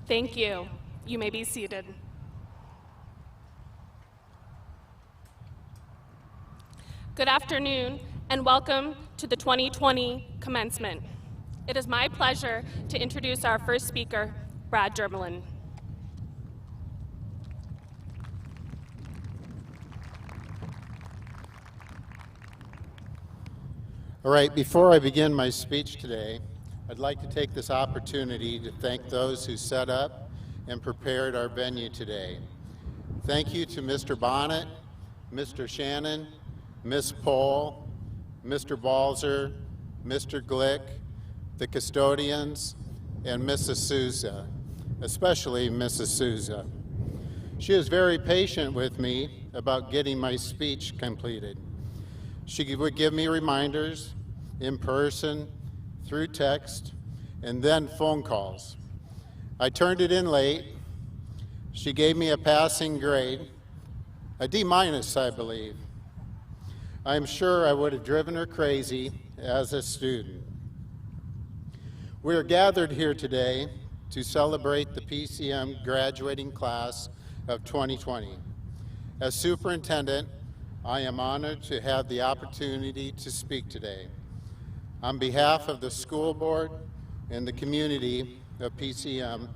Thank you. You may be seated. Good afternoon, and welcome to the 2020 Commencement. It is my pleasure to introduce our first speaker, Brad Dermelin. All right, before I begin my speech today, I'd like to take this opportunity to thank those who set up and prepared our venue today. Thank you to Mr. Bonnet, Mr. Shannon, Ms. Pohl, Mr. Balzer, Mr. Glick, the custodians, and Mrs. Souza, especially Mrs. Souza. She was very patient with me about getting my speech completed. She would give me reminders in person, through text, and then phone calls. I turned it in late. She gave me a passing grade, a D-, I believe. I'm sure I would have driven her crazy as a student. We are gathered here today to celebrate the PCM graduating class of 2020. As superintendent, I am honored to have the opportunity to speak today. On behalf of the school board and the community of PCM,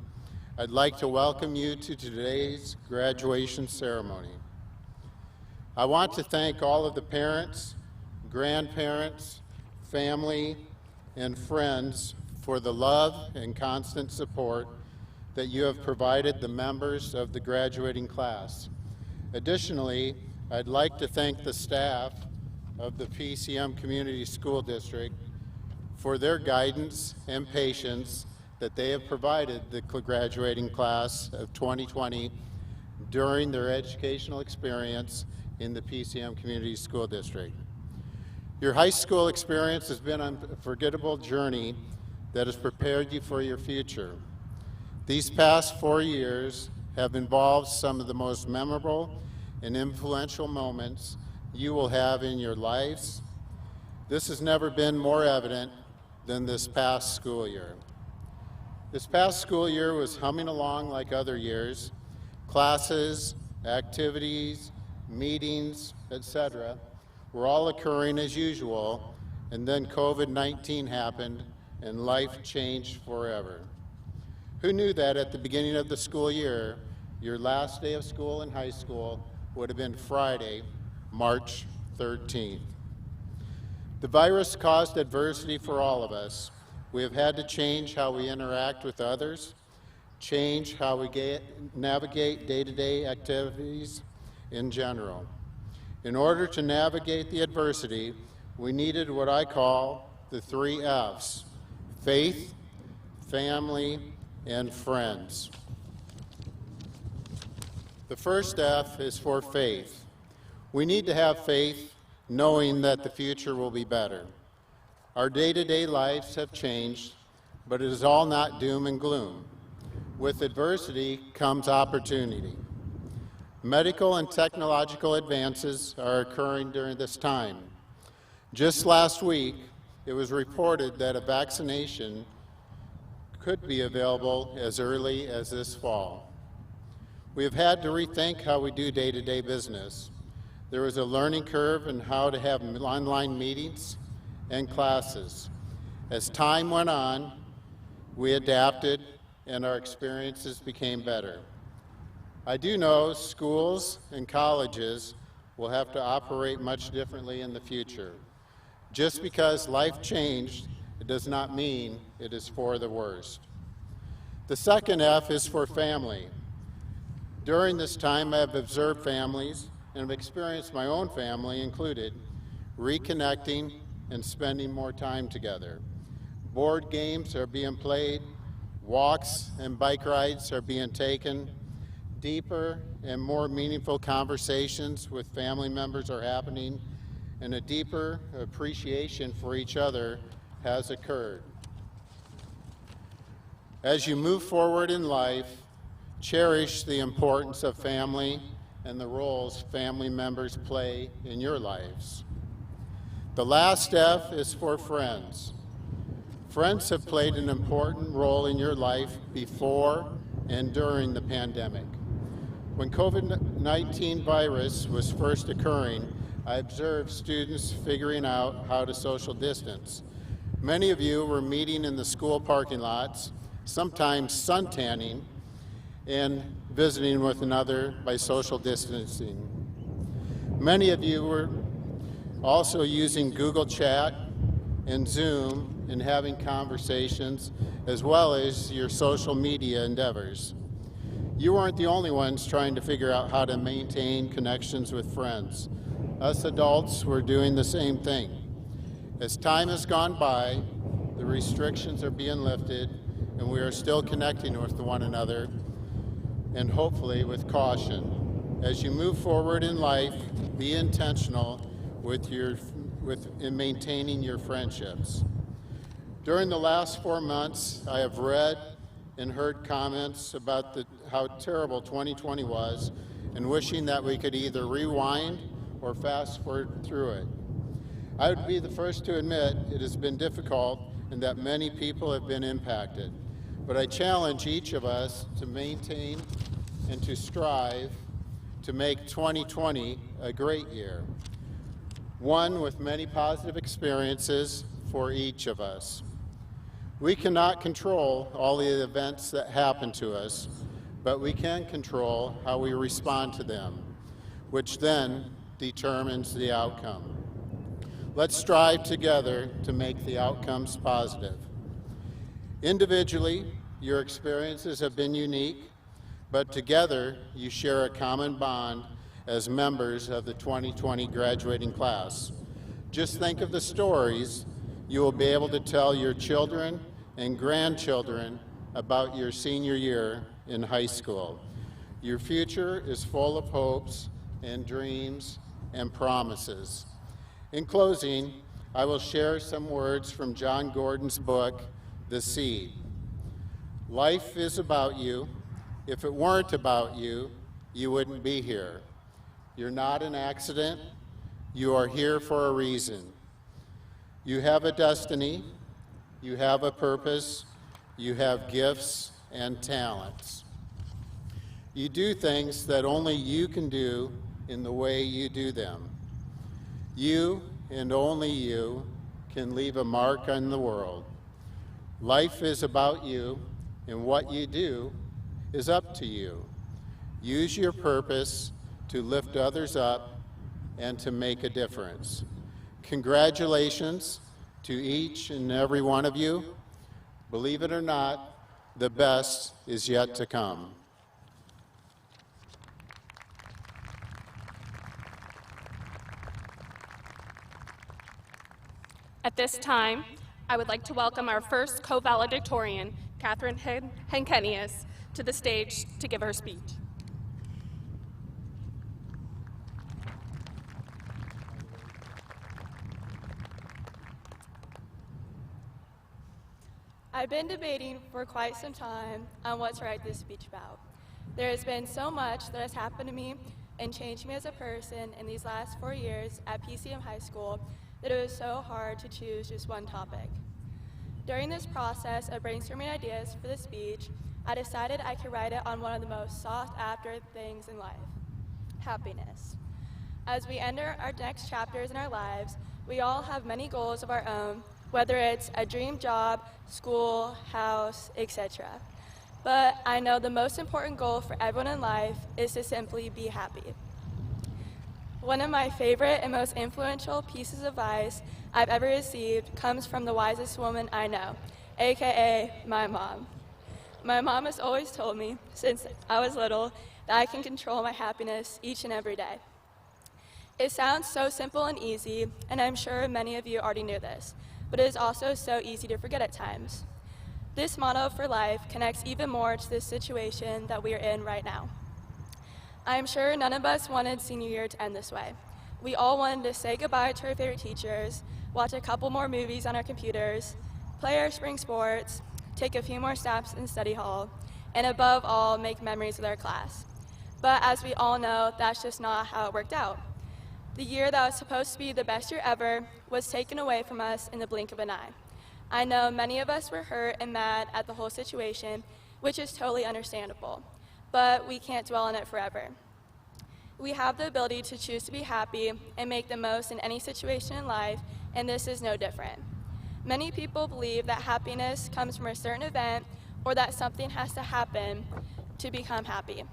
I'd like to welcome you to today's graduation ceremony. I want to thank all of the parents, grandparents, family, and friends for the love and constant support that you have provided the members of the graduating class. Additionally, I'd like to thank the staff of the PCM Community School District for their guidance and patience that they have provided the graduating class of 2020 during their educational experience in the PCM Community School District. Your high school experience has been an unforgettable journey that has prepared you for your future. These past 4 years have involved some of the most memorable and influential moments you will have in your lives. This has never been more evident than this past school year. This past school year was humming along like other years. Classes, activities, meetings, etc. were all occurring as usual, and then COVID-19 happened and life changed forever. Who knew that at the beginning of the school year, your last day of school in high school would have been Friday, March 13th. The virus caused adversity for all of us. We have had to change how we interact with others, change how we navigate day-to-day activities in general. In order to navigate the adversity, we needed what I call the 3 F's: faith, family, and friends. The first F is for faith. We need to have faith knowing that the future will be better. Our day-to-day lives have changed, but it is all not doom and gloom. With adversity comes opportunity. Medical and technological advances are occurring during this time. Just last week, it was reported that a vaccination could be available as early as this fall. We have had to rethink how we do day-to-day business. There was a learning curve in how to have online meetings and classes. As time went on, we adapted and our experiences became better. I do know schools and colleges will have to operate much differently in the future. Just because life changed, it does not mean it is for the worst. The second F is for family. During this time, I have observed families and have experienced my own family included, reconnecting and spending more time together. Board games are being played, walks and bike rides are being taken, deeper and more meaningful conversations with family members are happening, and a deeper appreciation for each other has occurred. As you move forward in life, cherish the importance of family and the roles family members play in your lives. The last F is for friends. Friends have played an important role in your life before and during the pandemic. When COVID-19 virus was first occurring, I observed students figuring out how to social distance. Many of you were meeting in the school parking lots, sometimes suntanning, and visiting with another by social distancing. Many of you were also using Google Chat and Zoom and having conversations, as well as your social media endeavors. You weren't the only ones trying to figure out how to maintain connections with friends. Us adults were doing the same thing. As time has gone by, the restrictions are being lifted, and we are still connecting with one another, and hopefully with caution. As you move forward in life, be intentional in maintaining your friendships. During the last 4 months, I have read and heard comments about how terrible 2020 was, and wishing that we could either rewind or fast forward through it. I would be the first to admit it has been difficult and that many people have been impacted. But I challenge each of us to maintain and to strive to make 2020 a great year, one with many positive experiences for each of us. We cannot control all the events that happen to us, but we can control how we respond to them, which then determines the outcome. Let's strive together to make the outcomes positive. Individually, your experiences have been unique, but together you share a common bond as members of the 2020 graduating class. Just think of the stories you will be able to tell your children and grandchildren about your senior year in high school. Your future is full of hopes and dreams and promises. In closing, I will share some words from John Gordon's book, The Seed. Life is about you. If it weren't about you, you wouldn't be here. You're not an accident. You are here for a reason. You have a destiny. You have a purpose. You have gifts and talents. You do things that only you can do in the way you do them. You and only you can leave a mark on the world. Life is about you, and what you do is up to you. Use your purpose to lift others up and to make a difference. Congratulations to each and every one of you. Believe it or not, the best is yet to come. At this time, I would like to welcome our first co-valedictorian, Catherine Henkenius, to the stage to give her speech. I've been debating for quite some time on what to write this speech about. There has been so much that has happened to me and changed me as a person in these last 4 years at PCM High School that it was so hard to choose just one topic. During this process of brainstorming ideas for the speech, I decided I could write it on one of the most sought-after things in life, happiness. As we enter our next chapters in our lives, we all have many goals of our own, whether it's a dream job, school, house, etc. But I know the most important goal for everyone in life is to simply be happy. One of my favorite and most influential pieces of advice I've ever received comes from the wisest woman I know, aka my mom. My mom has always told me, since I was little, that I can control my happiness each and every day. It sounds so simple and easy, and I'm sure many of you already knew this, but it is also so easy to forget at times. This motto for life connects even more to this situation that we are in right now. I am sure none of us wanted senior year to end this way. We all wanted to say goodbye to our favorite teachers, watch a couple more movies on our computers, play our spring sports, take a few more steps in study hall, and above all, make memories with our class. But as we all know, that's just not how it worked out. The year that was supposed to be the best year ever was taken away from us in the blink of an eye. I know many of us were hurt and mad at the whole situation which is totally understandable, but we can't dwell on it forever. We have the ability to choose to be happy and make the most in any situation in life, and this is no different. Many people believe that happiness comes from a certain event or that something has to happen to become happy,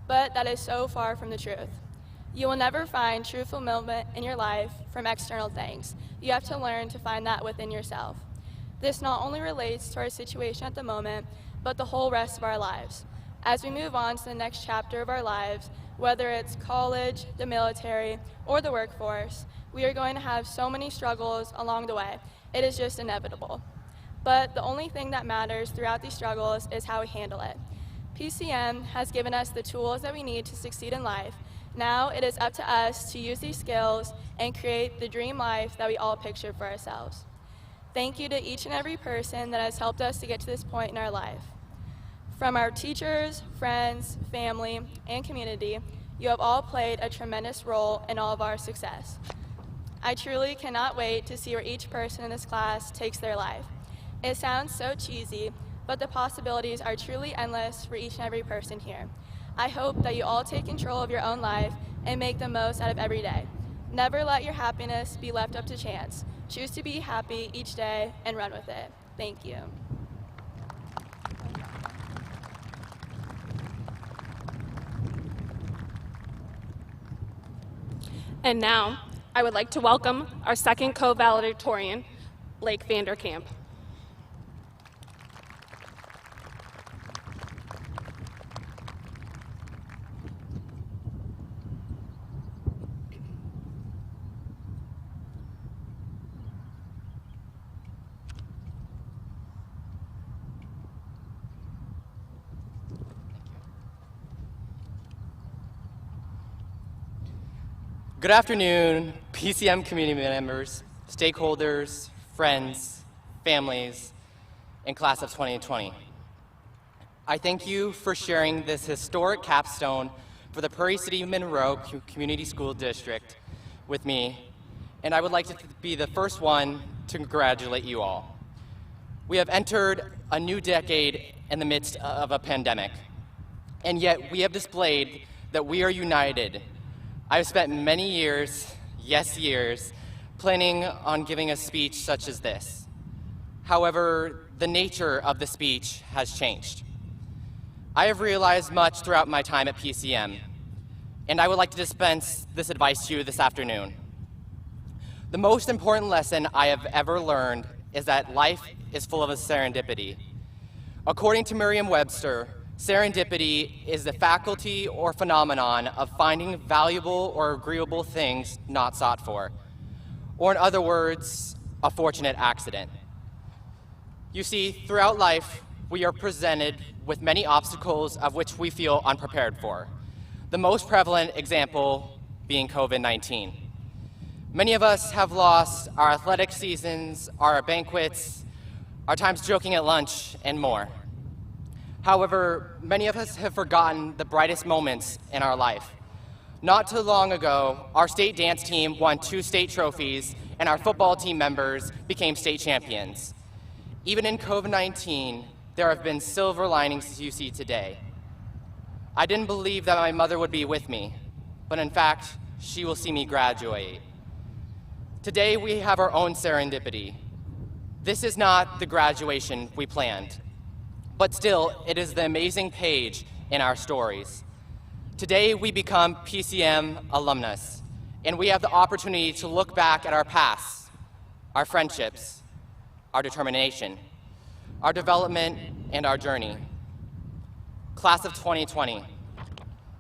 but that is so far from the truth. You will never find true fulfillment in your life from external things. You have to learn to find that within yourself. This not only relates to our situation at the moment, but the whole rest of our lives. As we move on to the next chapter of our lives, whether it's college, the military, or the workforce, we are going to have so many struggles along the way. It is just inevitable. But the only thing that matters throughout these struggles is how we handle it. PCM has given us the tools that we need to succeed in life. Now it is up to us to use these skills and create the dream life that we all picture for ourselves. Thank you to each and every person that has helped us to get to this point in our life. From our teachers, friends, family, and community, you have all played a tremendous role in all of our success. I truly cannot wait to see where each person in this class takes their life. It sounds so cheesy, but the possibilities are truly endless for each and every person here. I hope that you all take control of your own life and make the most out of every day. Never let your happiness be left up to chance. Choose to be happy each day and run with it. Thank you. And now, I would like to welcome our second co-valedictorian, Blake Vanderkamp. Good afternoon, PCM community members, stakeholders, friends, families, and class of 2020. I thank you for sharing this historic capstone for the Prairie City Monroe Community School District with me, and I would like to be the first one to congratulate you all. We have entered a new decade in the midst of a pandemic, and yet we have displayed that we are united. I've spent many years, yes years, planning on giving a speech such as this. However, the nature of the speech has changed. I have realized much throughout my time at PCM, and I would like to dispense this advice to you this afternoon. The most important lesson I have ever learned is that life is full of a serendipity. According to Merriam-Webster, serendipity is the faculty or phenomenon of finding valuable or agreeable things not sought for, or in other words, a fortunate accident. You see, throughout life, we are presented with many obstacles of which we feel unprepared for. The most prevalent example being COVID-19. Many of us have lost our athletic seasons, our banquets, our times joking at lunch, and more. However, many of us have forgotten the brightest moments in our life. Not too long ago, our state dance team won 2 state trophies, and our football team members became state champions. Even in COVID-19, there have been silver linings you see today. I didn't believe that my mother would be with me, but in fact, she will see me graduate. Today, we have our own serendipity. This is not the graduation we planned. But still, it is the amazing page in our stories. Today, we become PCM alumnus, and we have the opportunity to look back at our past, our friendships, our determination, our development, and our journey. Class of 2020,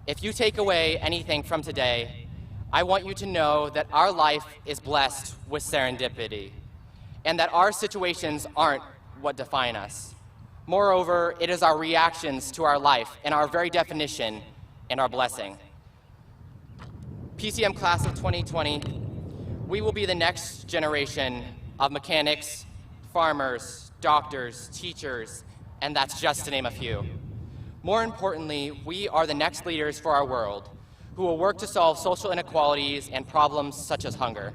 if you take away anything from today, I want you to know that our life is blessed with serendipity, and that our situations aren't what define us. Moreover, it is our reactions to our life and our very definition and our blessing. PCM class of 2020, we will be the next generation of mechanics, farmers, doctors, teachers, and that's just to name a few. More importantly, we are the next leaders for our world who will work to solve social inequalities and problems such as hunger.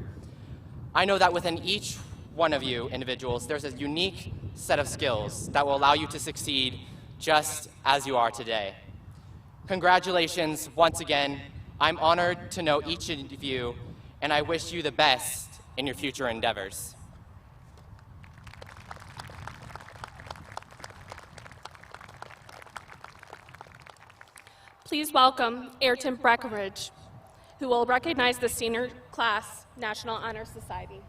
I know that within each one of you individuals, there's a unique set of skills that will allow you to succeed just as you are today. Congratulations once again. I'm honored to know each of you, and I wish you the best in your future endeavors. Please welcome Ayrton Breckenridge, who will recognize the Senior Class National Honor Society.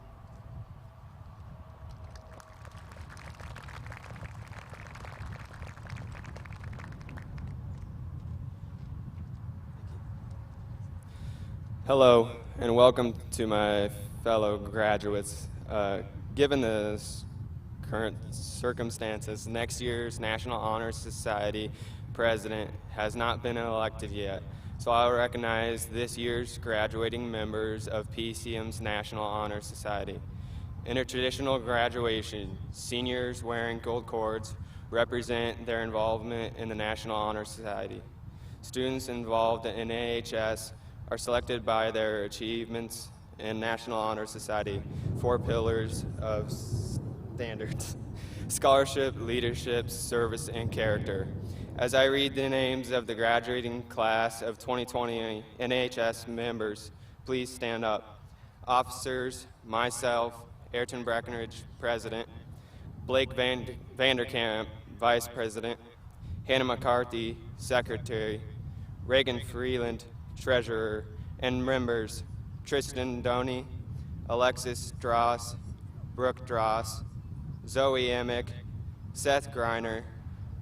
Hello, and welcome to my fellow graduates. Given the current circumstances, next year's National Honor Society president has not been elected yet, so I'll recognize this year's graduating members of PCM's National Honor Society. In a traditional graduation, seniors wearing gold cords represent their involvement in the National Honor Society. Students involved in NAHS are selected by their achievements in National Honor Society, 4 pillars of standards: scholarship, leadership, service, and character. As I read the names of the graduating class of 2020 NAHS members, please stand up. Officers, myself, Ayrton Breckenridge, President; Blake Vanderkamp, Vice President; Hannah McCarthy, Secretary; Reagan Freeland, Treasurer; and members Tristan Doney, Alexis Dross, Brooke Dross, Zoe Emick, Seth Griner,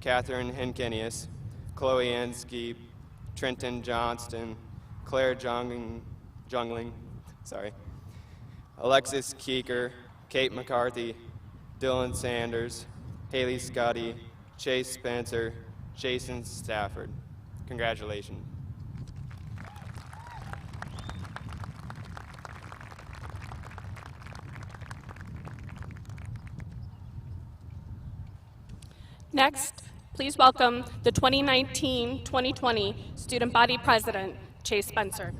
Catherine Henkenius, Chloe Enskeep, Trenton Johnston, Claire Jungling, Alexis Keeker, Kate McCarthy, Dylan Sanders, Haley Scotty, Chase Spencer, Jason Stafford. Congratulations. Next, please welcome the 2019-2020 Student Body President, Chase Spencer.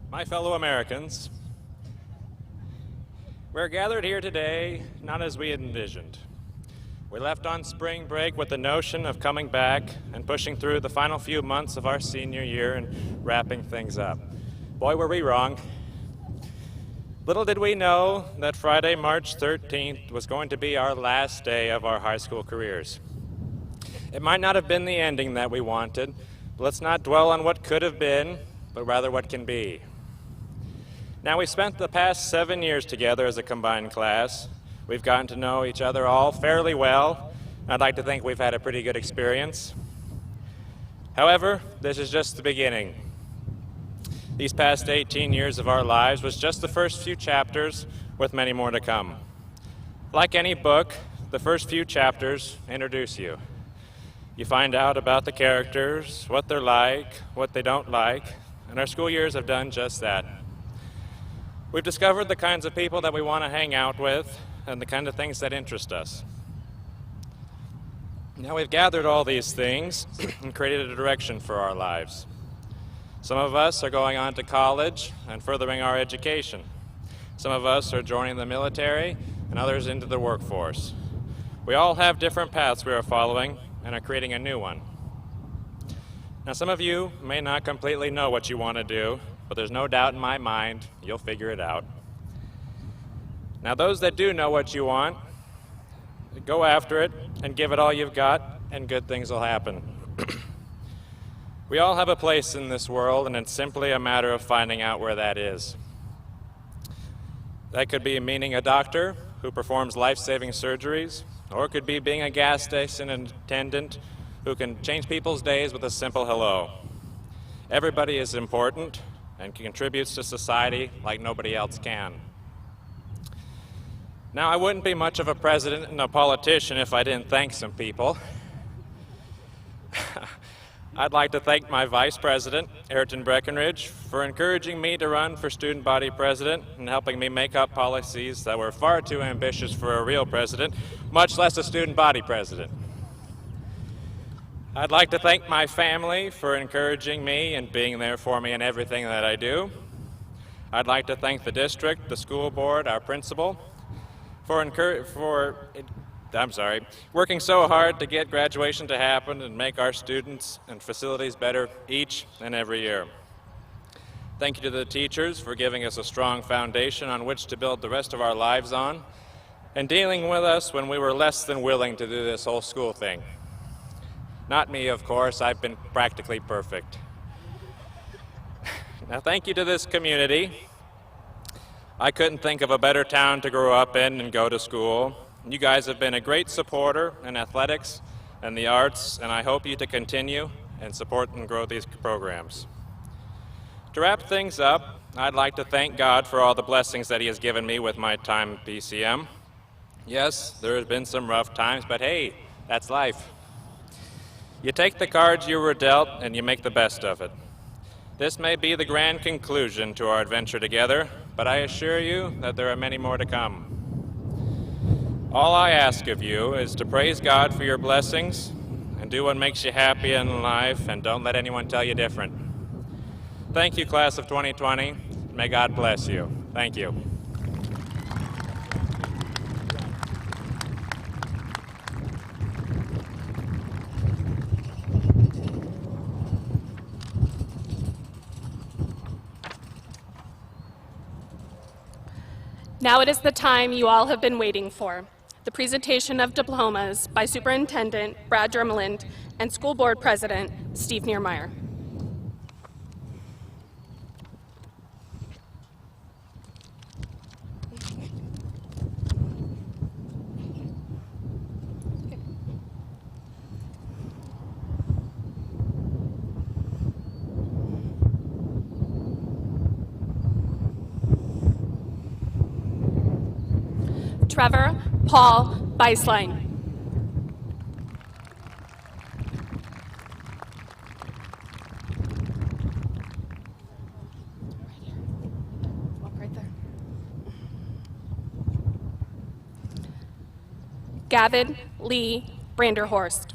My fellow Americans, we're gathered here today not as we had envisioned. We left on spring break with the notion of coming back and pushing through the final few months of our senior year and wrapping things up. Boy, were we wrong. Little did we know that Friday, March 13th was going to be our last day of our high school careers. It might not have been the ending that we wanted, but let's not dwell on what could have been, but rather what can be. Now, we spent the past 7 years together as a combined class. We've gotten to know each other all fairly well. I'd like to think we've had a pretty good experience. However, this is just the beginning. These past 18 years of our lives was just the first few chapters, with many more to come. Like any book, the first few chapters introduce you. You find out about the characters, what they're like, what they don't like, and our school years have done just that. We've discovered the kinds of people that we want to hang out with and the kind of things that interest us. Now we've gathered all these things and created a direction for our lives. Some of us are going on to college and furthering our education. Some of us are joining the military and others into the workforce. We all have different paths we are following and are creating a new one. Now, some of you may not completely know what you want to do, but there's no doubt in my mind you'll figure it out. Now, those that do know what you want, go after it and give it all you've got, and good things will happen. We all have a place in this world, and it's simply a matter of finding out where that is. That could be meeting a doctor who performs life-saving surgeries, or it could be being a gas station attendant who can change people's days with a simple hello. Everybody is important and contributes to society like nobody else can. Now, I wouldn't be much of a president and a politician if I didn't thank some people. I'd like to thank my vice president, Ayrton Breckenridge, for encouraging me to run for student body president and helping me make up policies that were far too ambitious for a real president, much less a student body president. I'd like to thank my family for encouraging me and being there for me in everything that I do. I'd like to thank the district, the school board, our principal, working so hard to get graduation to happen and make our students and facilities better each and every year. Thank you to the teachers for giving us a strong foundation on which to build the rest of our lives on and dealing with us when we were less than willing to do this whole school thing. Not me, of course. I've been practically perfect. Now, thank you to this community. I couldn't think of a better town to grow up in and go to school. You guys have been a great supporter in athletics and the arts, and I hope you to continue and support and grow these programs. To wrap things up, I'd like to thank God for all the blessings that He has given me with my time at PCM. Yes, there have been some rough times, but hey, that's life. You take the cards you were dealt and you make the best of it. This may be the grand conclusion to our adventure together, but I assure you that there are many more to come. All I ask of you is to praise God for your blessings and do what makes you happy in life, and don't let anyone tell you different. Thank you, class of 2020. May God bless you. Thank you. Now it is the time you all have been waiting for, the presentation of diplomas by Superintendent Brad Dermeland and School Board President Steve Niermeyer. Trevor Paul Beislein. Walk right there. Gavin Lee Branderhorst.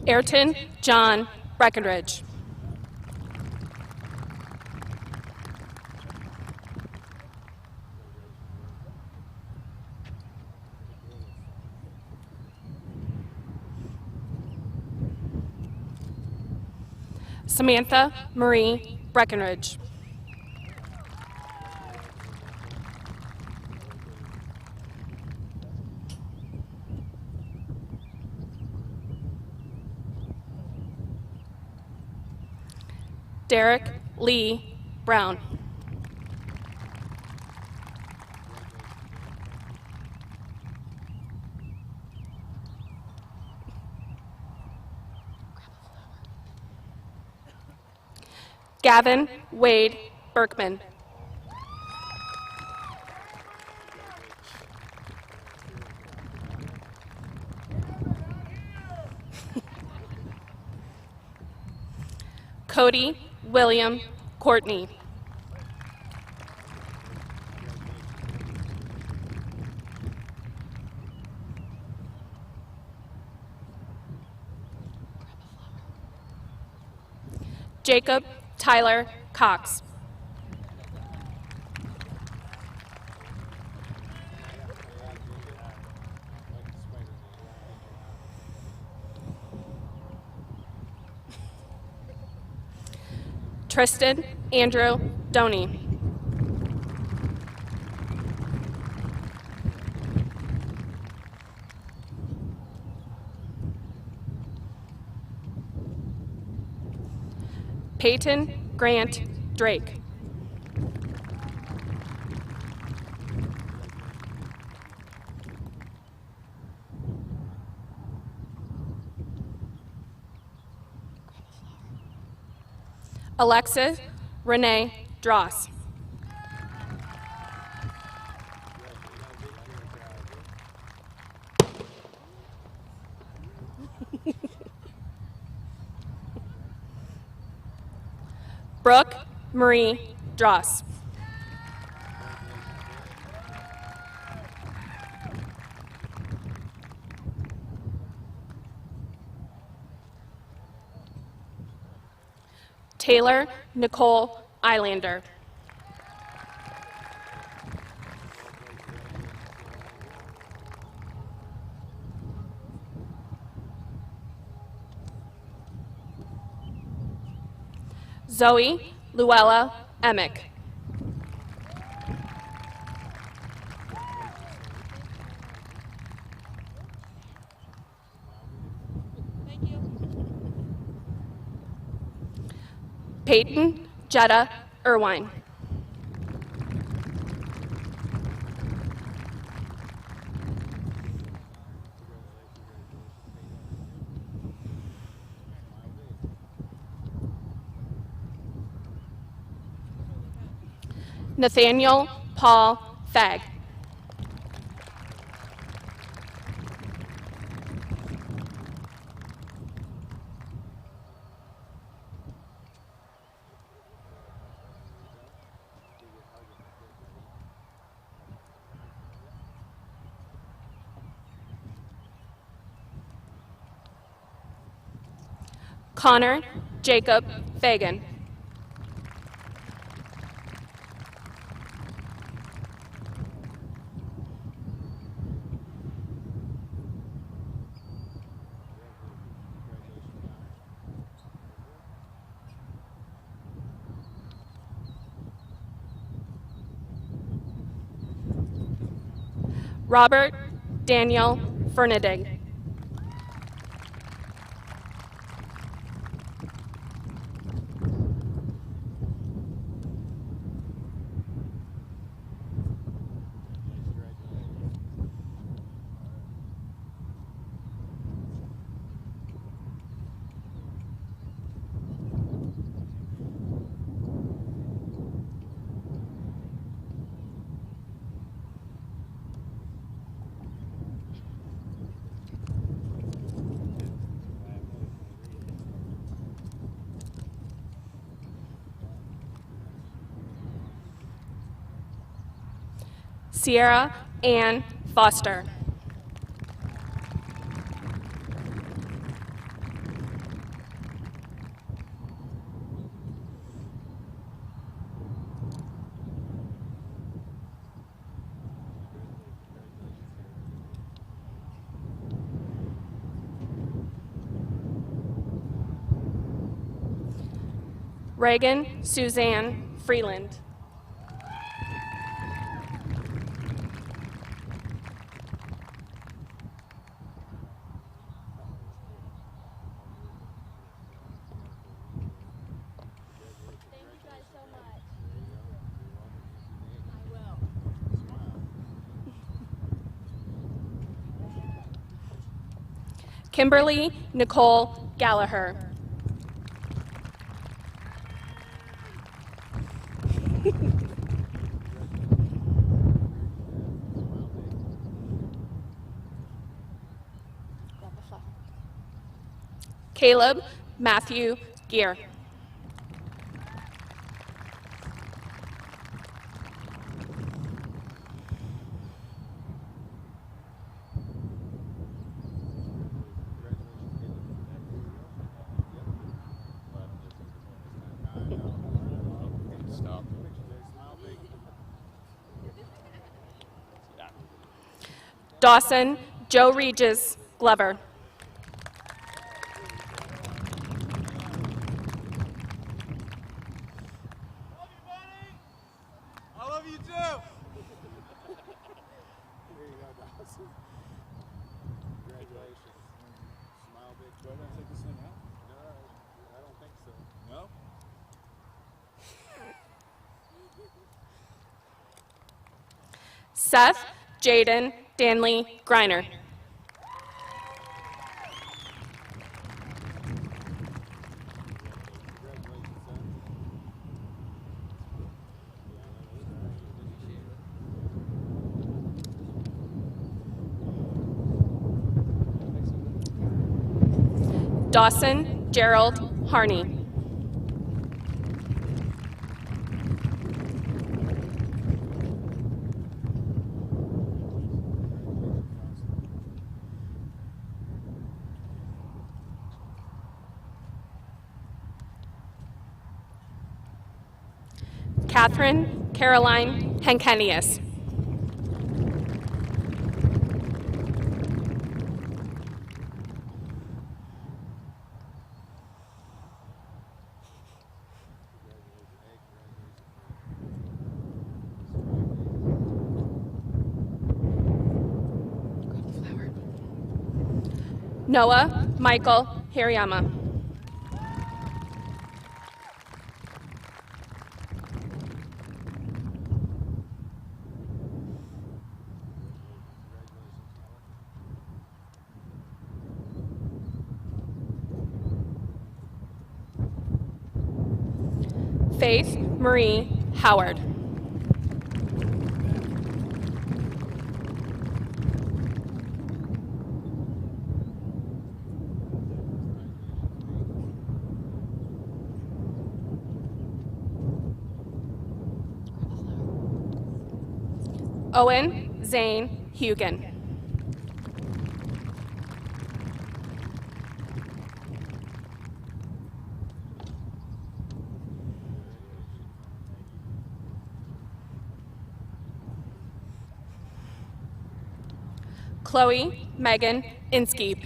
Ayrton John Breckenridge. Samantha Marie Breckenridge. Derek Lee Brown. Gavin Wade Berkman. Cody William Courtney. Jacob Tyler Cox. Tristan Andrew Doney. Peyton Grant Drake. Alexa Renee Dross. Brooke Marie Dross. Taylor Nicole Eilander. Zoe Luella Emick. Peyton Jetta Irwine. Nathaniel Paul Fagg. Connor Jacob Fagan. Robert Daniel Fernadig. Sierra Ann Foster. Reagan Suzanne Freeland. Kimberly Nicole Gallagher. Caleb Matthew Gear. Dawson Joe Regis Glover. I love you too. There you go, Dawson. Congratulations. Smile big. Do I want to take this thing out? No, I don't think so. No? Seth Jaden Danley Griner. Dawson Gerald Harney. Catherine Caroline Henkenius. Noah Michael Hirayama. Faith Marie Howard. Owen Zane Hugan. Chloe Megan Inskeep.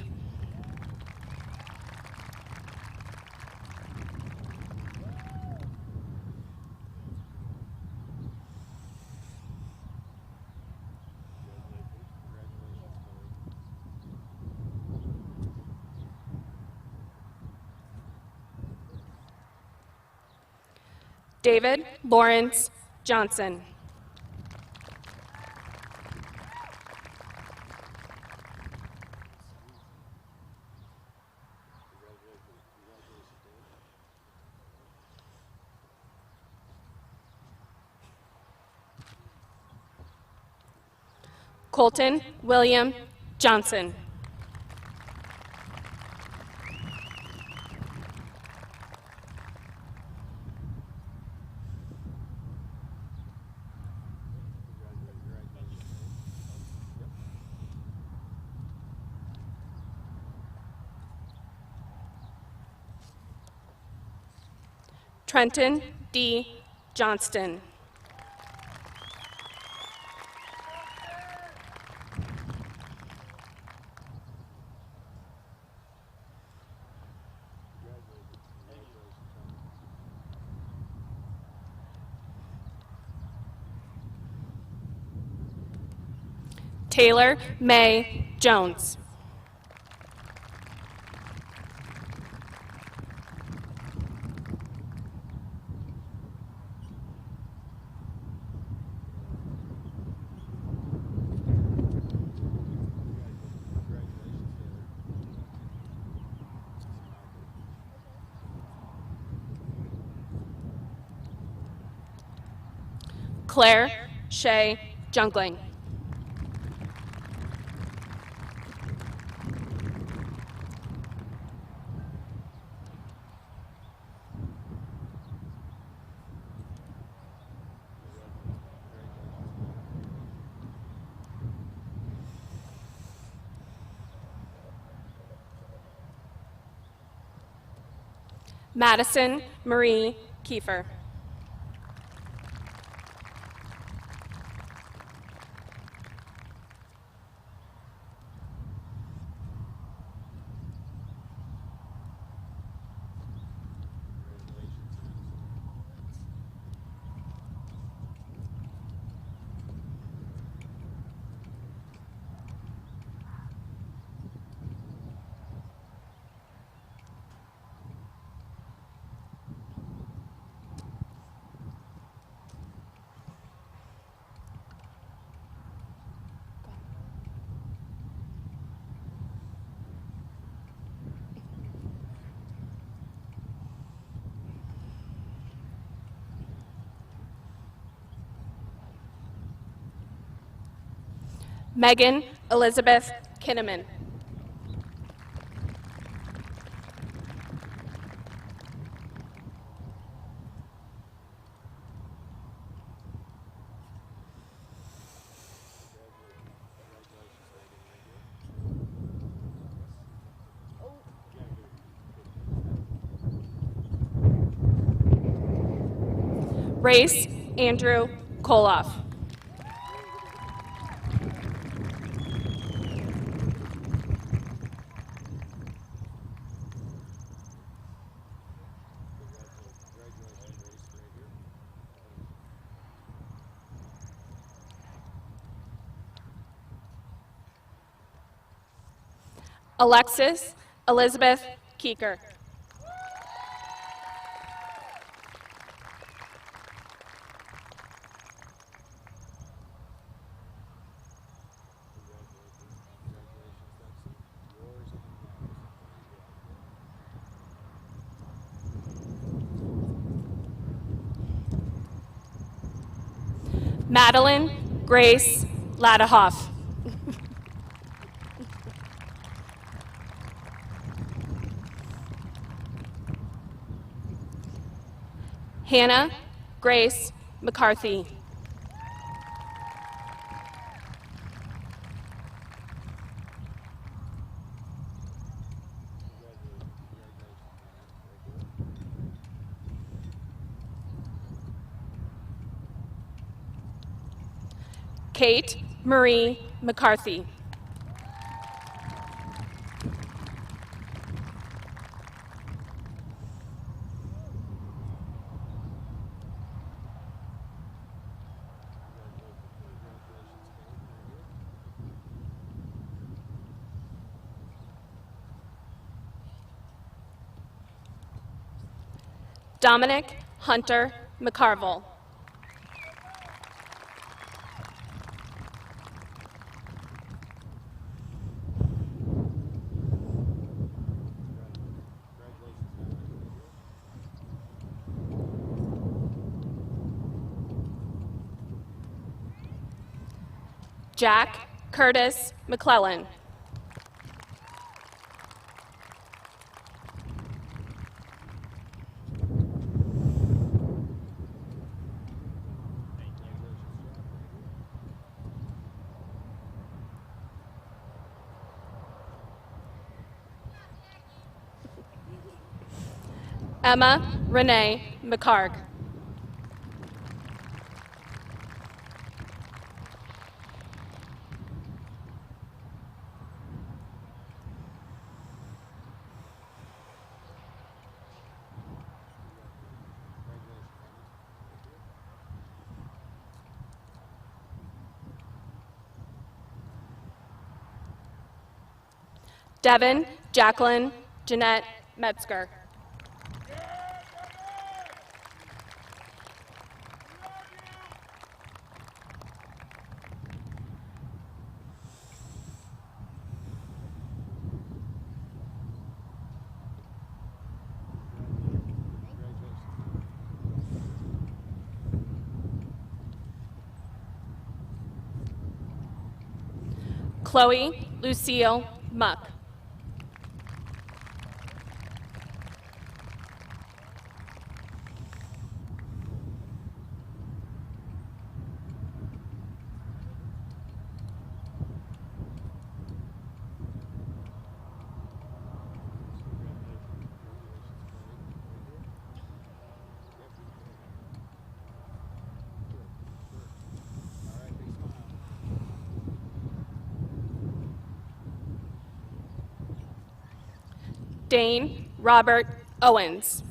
David Lawrence Johnson. Colton William Johnson. Trenton D. Johnston. Taylor May Jones. Claire Shea Junkling. Madison Marie Kiefer. Megan Elizabeth Kinnaman. Race Andrew Koloff. Alexis Elizabeth Keeker. Madeline Grace Ladahoff. Hannah Grace McCarthy. Kate Marie McCarthy. Dominic Hunter McCarville. Jack Curtis McClellan. Emma Renee McCarg. Devin Jacqueline Jeanette Metzger. Chloe Lucille Muck. Dane Robert Owens.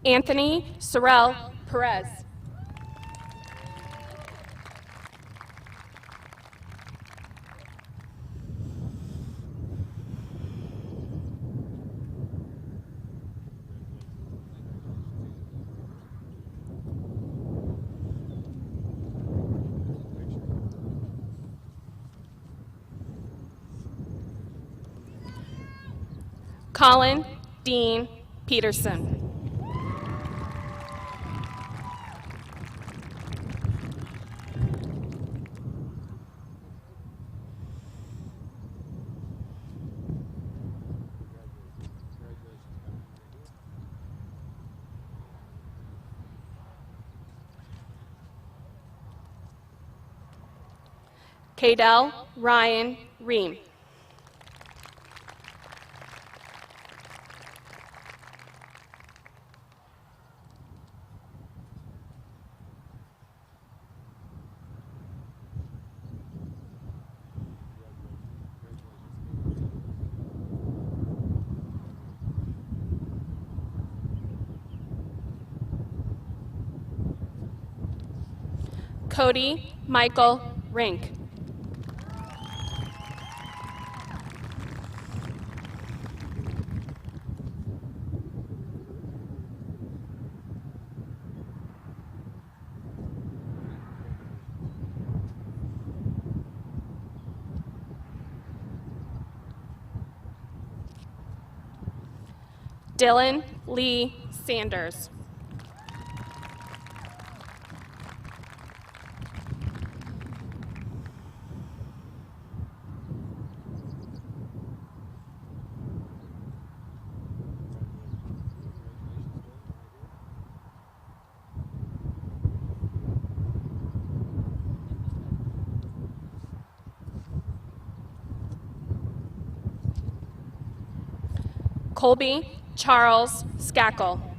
Anthony Sorrell Perez. Colin Dean Peterson. Cadell Ryan Ream. Cody Michael Rink. Dylan Lee Sanders. Colby Charles Skakel.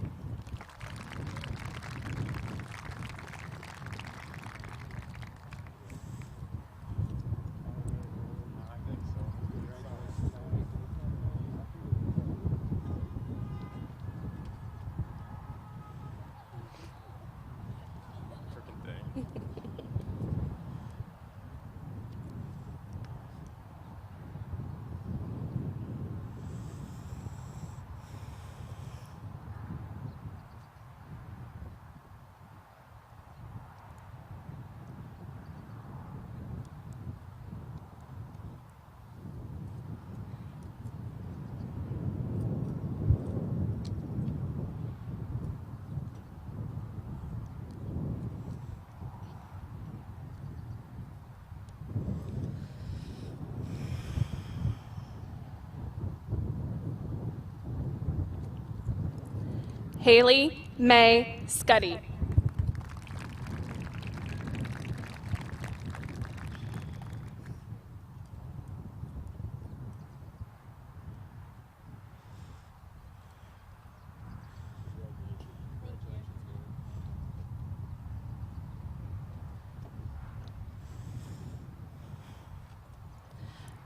Haley May Scuddy.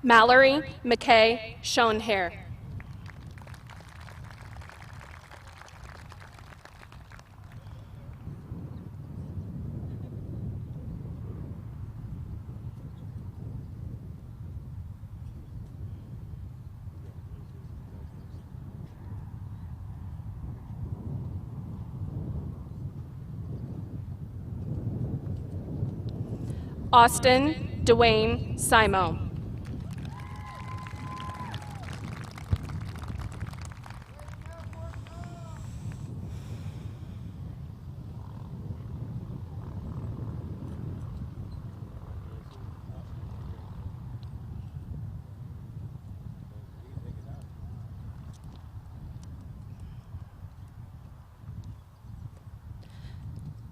Mallory McKay Schoenhair. Austin Dwayne Simo.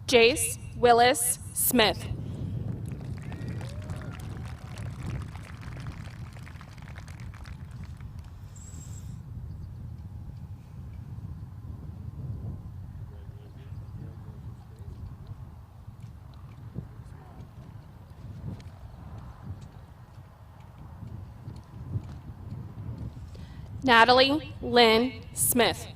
Jace Willis Smith. Natalie Lynn Smith.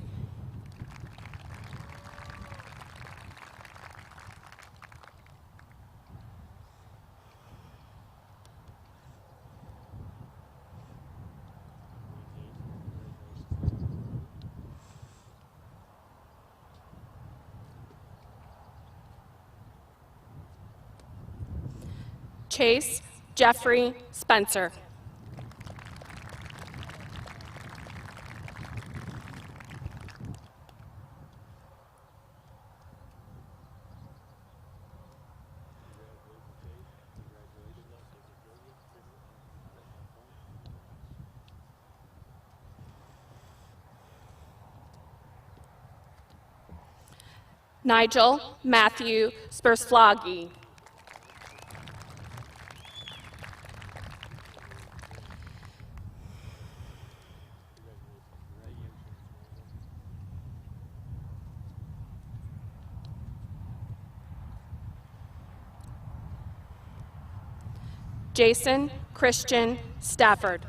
Chase Jeffrey Spencer. Nigel Matthew Spursfloggy. Jason Christian Stafford.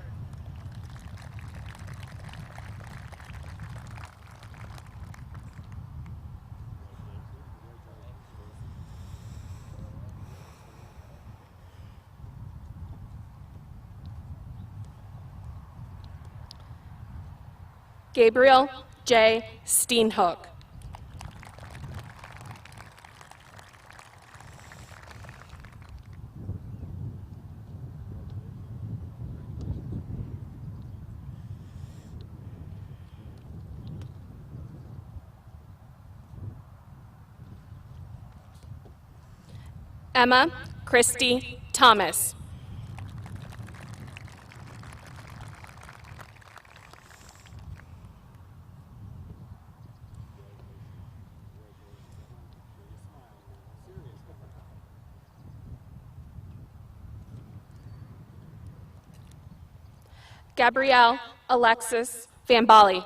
Gabriel J. Steenhoek. Emma Christy Thomas. Gabrielle Alexis Van Bali.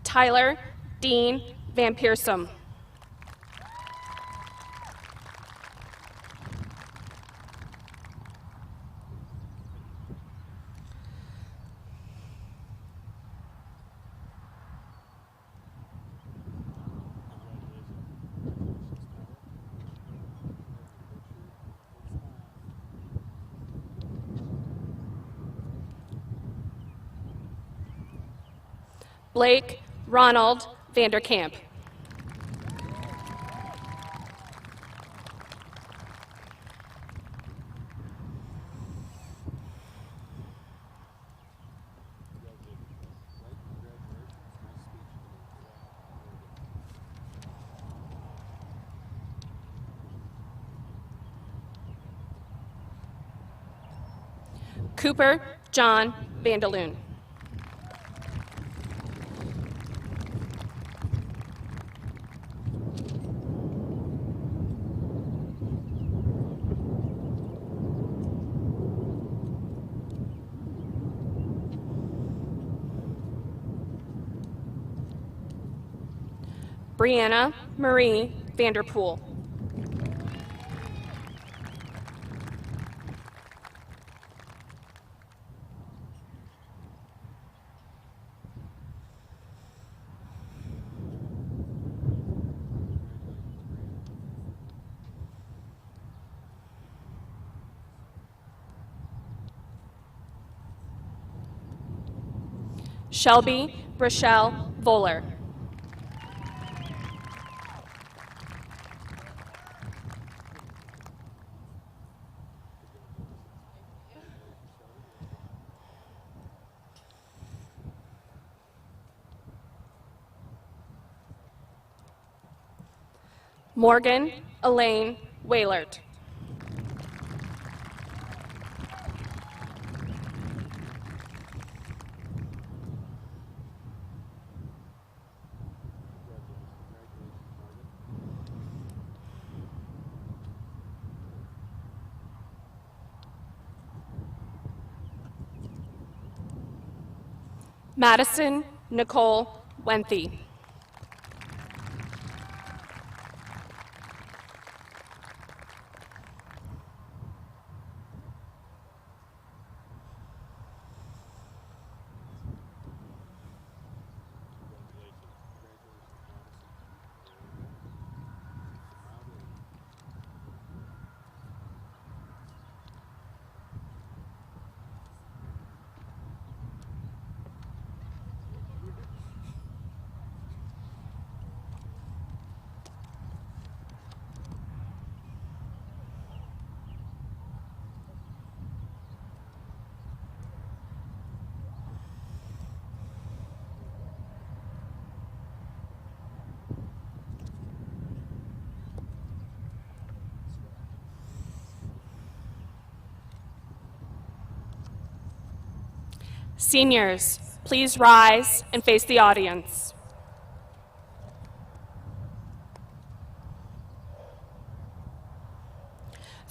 Tyler Dean Van Pearsum. Blake Ronald Vanderkamp. Cooper John Vandaloon. Brianna Marie Vanderpool. Shelby Rochelle Voller. Morgan Elaine Waylert. Madison Nicole Wenthy. Seniors, please rise and face the audience.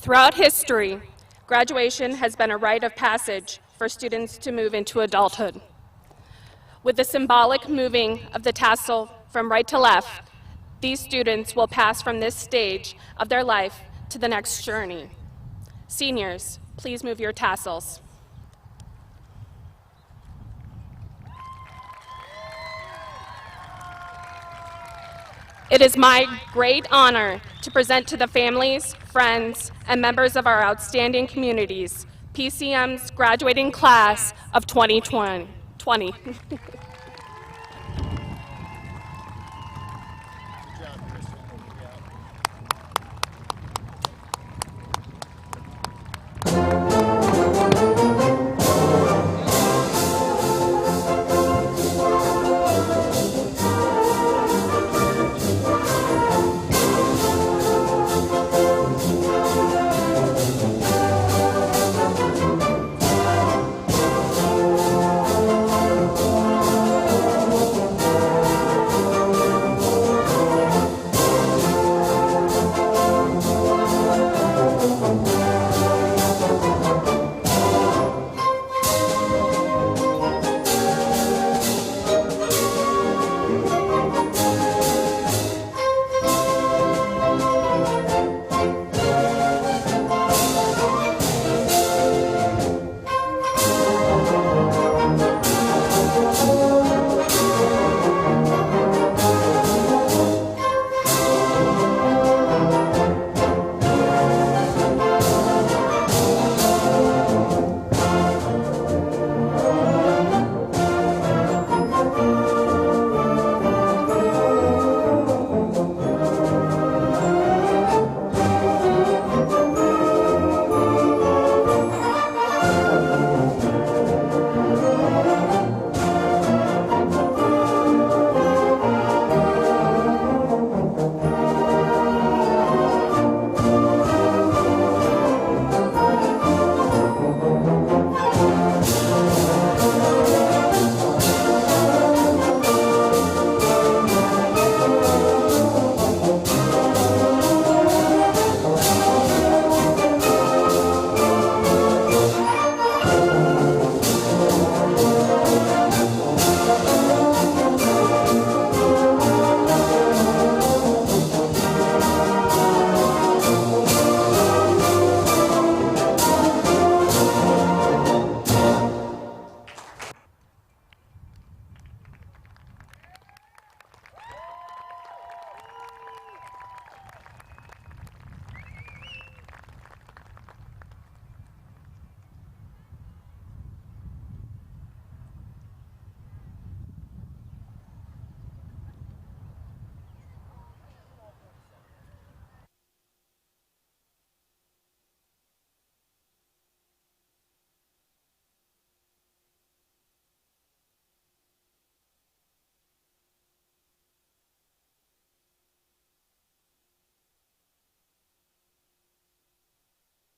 Throughout history, graduation has been a rite of passage for students to move into adulthood. With the symbolic moving of the tassel from right to left, these students will pass from this stage of their life to the next journey. Seniors, please move your tassels. It is my great honor to present to the families, friends, and members of our outstanding communities, PCM's graduating class of 2020.